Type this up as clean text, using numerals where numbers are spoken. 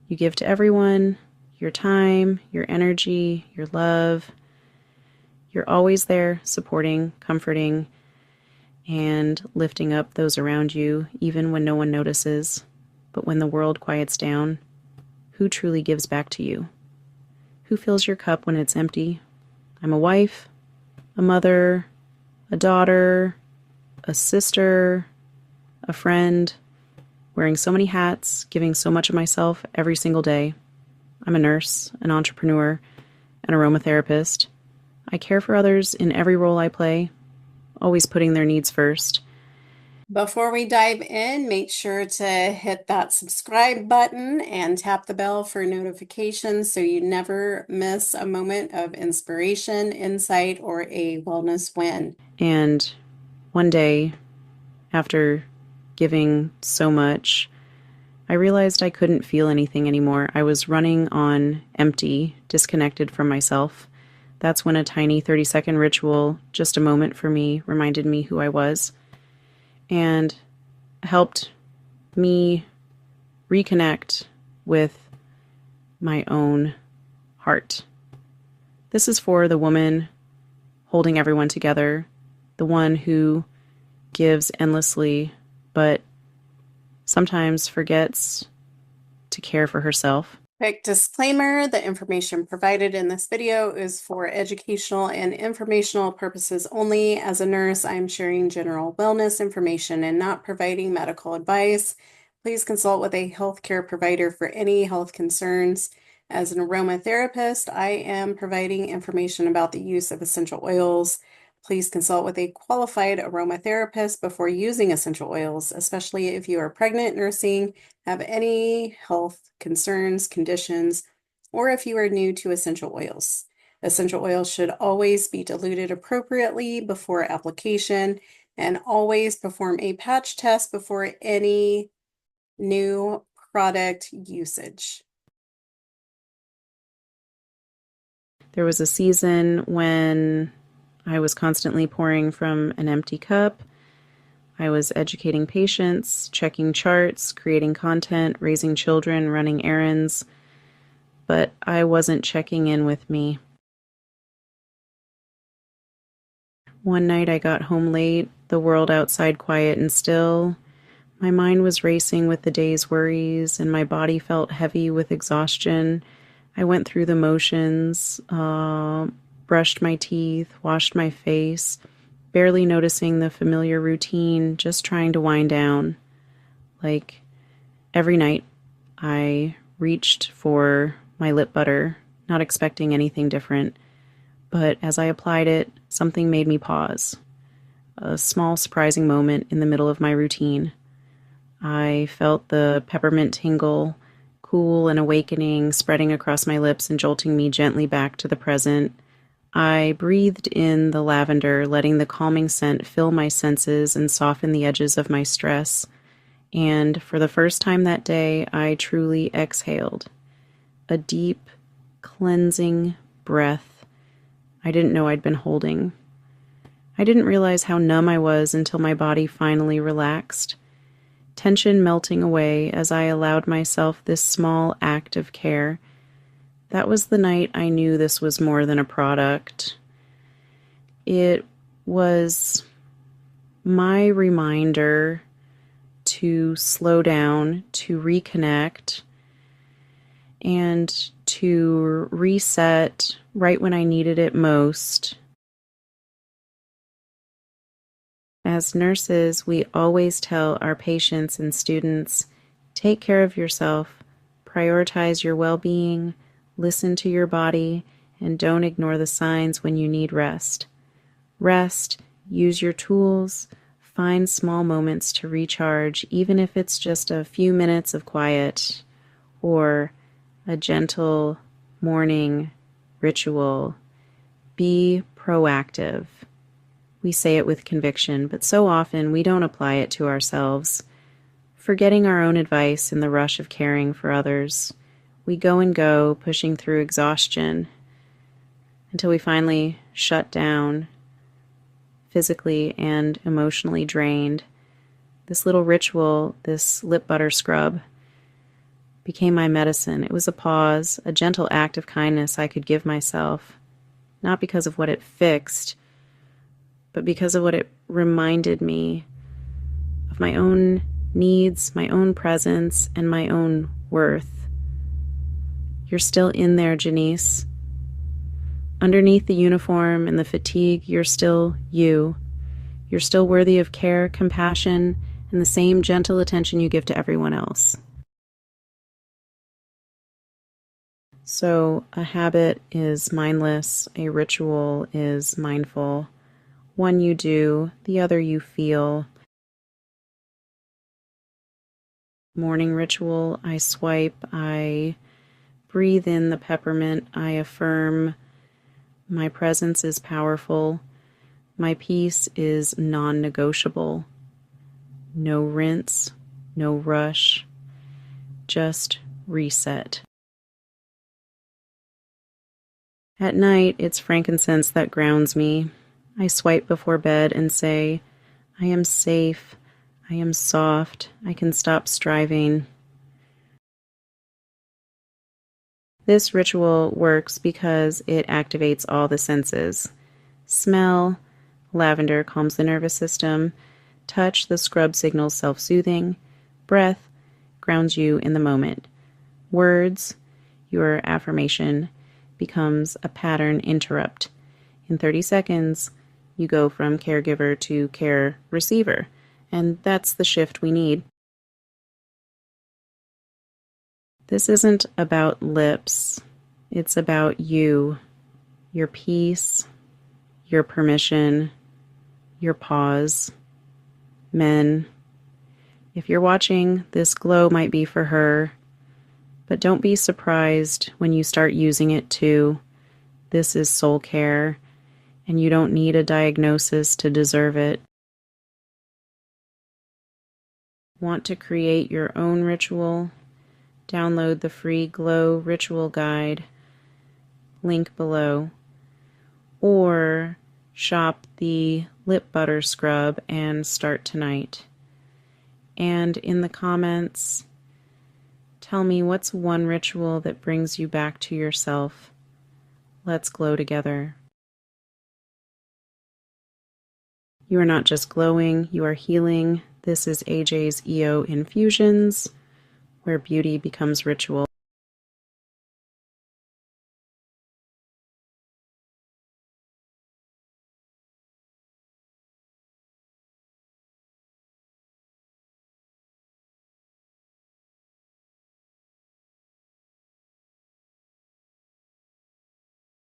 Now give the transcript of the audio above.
You give to everyone your time, your energy, your love. You're always there supporting, comforting, and lifting up those around you, even when no one notices. But when the world quiets down, who truly gives back to you? Who fills your cup when it's empty? I'm a wife, a mother, a daughter, a sister, a friend, wearing so many hats, giving so much of myself every single day. I'm a nurse, an entrepreneur, an aromatherapist. I care for others in every role I play, always putting their needs first. Before we dive in, make sure to hit that subscribe button and tap the bell for notifications so you never miss a moment of inspiration, insight, or a wellness win. And one day, after giving so much, I realized I couldn't feel anything anymore. I was running on empty, disconnected from myself. That's when a tiny 30-second ritual, just a moment for me, reminded me who I was and helped me reconnect with my own heart. This is for the woman holding everyone together, the one who gives endlessly, but sometimes forgets to care for herself. Quick disclaimer, the information provided in this video is for educational and informational purposes only. As a nurse, I'm sharing general wellness information and not providing medical advice. Please consult with a healthcare provider for any health concerns. As an aromatherapist, I am providing information about the use of essential oils. Please consult with a qualified aromatherapist before using essential oils, especially if you are pregnant, nursing, have any health concerns, conditions, or if you are new to essential oils. Essential oils should always be diluted appropriately before application, and always perform a patch test before any new product usage. There was a season when I was constantly pouring from an empty cup. I was educating patients, checking charts, creating content, raising children, running errands, but I wasn't checking in with me. One night I got home late, the world outside quiet and still. My mind was racing with the day's worries, and my body felt heavy with exhaustion. I went through the motions, brushed my teeth, washed my face, barely noticing the familiar routine, just trying to wind down. Like every night, I reached for my lip butter, not expecting anything different. But as I applied it, something made me pause. A small, surprising moment in the middle of my routine. I felt the peppermint tingle, cool and awakening, spreading across my lips and jolting me gently back to the present. I breathed in the lavender, letting the calming scent fill my senses and soften the edges of my stress. And for the first time that day, I truly exhaled. A deep, cleansing breath I didn't know I'd been holding. I didn't realize how numb I was until my body finally relaxed, tension melting away as I allowed myself this small act of care. That was the night I knew this was more than a product. It was my reminder to slow down, to reconnect, and to reset right when I needed it most. As nurses, we always tell our patients and students, take care of yourself, prioritize your well-being, listen to your body, and don't ignore the signs when you need rest. Rest, use your tools, find small moments to recharge, even if it's just a few minutes of quiet or a gentle morning ritual. Be proactive. We say it with conviction, but so often we don't apply it to ourselves. Forgetting our own advice in the rush of caring for others, we go and go, pushing through exhaustion until we finally shut down, physically and emotionally drained. This little ritual, this lip butter scrub, became my medicine. It was a pause, a gentle act of kindness I could give myself, not because of what it fixed, but because of what it reminded me of my own needs, my own presence, and my own worth. You're still in there, Jenice. Underneath the uniform and the fatigue, you're still you. You're still worthy of care, compassion, and the same gentle attention you give to everyone else. So, a habit is mindless, a ritual is mindful. One you do, the other you feel. Morning ritual, I swipe, I breathe in the peppermint, I affirm my presence is powerful, my peace is non-negotiable. No rinse, no rush, just reset. At night, it's frankincense that grounds me. I swipe before bed and say, I am safe, I am soft, I can stop striving. This ritual works because it activates all the senses. Smell, lavender calms the nervous system. Touch, the scrub signals self-soothing. Breath grounds you in the moment. Words, your affirmation, becomes a pattern interrupt. In 30 seconds, you go from caregiver to care receiver, and that's the shift we need. This isn't about lips. It's about you, your peace, your permission, your pause. Men, if you're watching, this glow might be for her, but don't be surprised when you start using it too. This is soul care, and you don't need a diagnosis to deserve it. Want to create your own ritual? Download the free Glow Ritual Guide, link below, or shop the lip butter scrub and start tonight. And in the comments, tell me what's one ritual that brings you back to yourself. Let's glow together. You are not just glowing, you are healing. This is AJ's EO Infusions, where beauty becomes ritual.